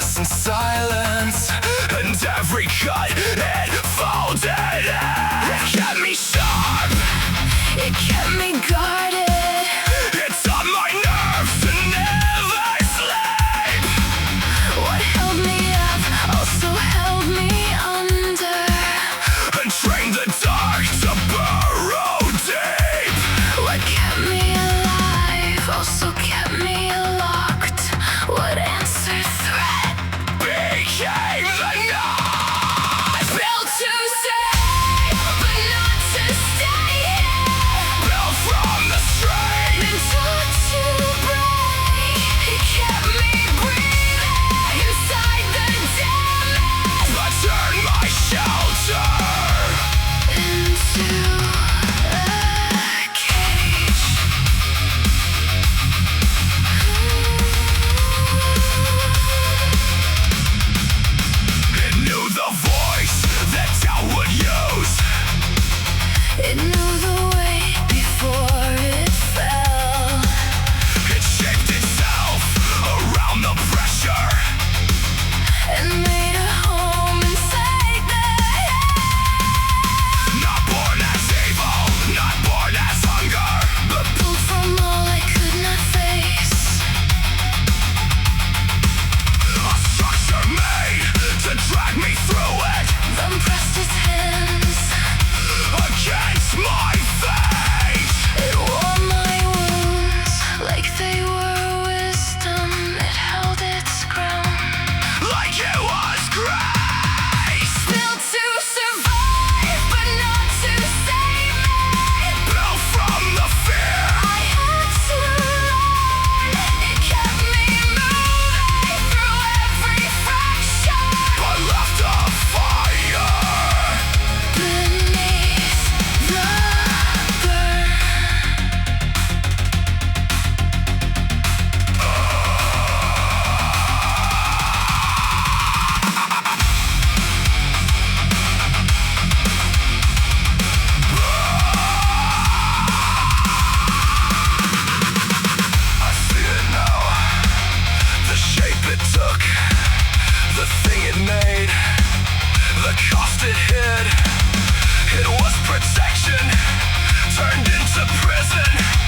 stress and silence, and every cut it folded in. It kept me sharp, It kept me guarded. it's on my nerves to never sleep. What held me up also held me under. And trained the dark to burrow deep. What kept me alive also kept me locked. What answered threat Became the night. built to save, but not to stay here. Built from the street, Been taught to break. It kept me breathing inside the damage. but turned my shelter Into a cage. It knew the voice that doubt would use. It knew the way before it fell. It shaped itself around the pressure. And made a home inside the head. Not born as evil, not born as hunger, But pulled from all I could not face. a structure made to drag me through it. Then pressed its hands. Against my fate. It wore my wounds like they were wisdom. It held its ground. Like it was grace. Built to survive, but not to save me. Built from the fear. I had to learn. It kept me moving through every fracture. But left a fire. Beneath the burn. I see it now. The shape it took, the thing it made, the cost it hid. It was protection turned into prison.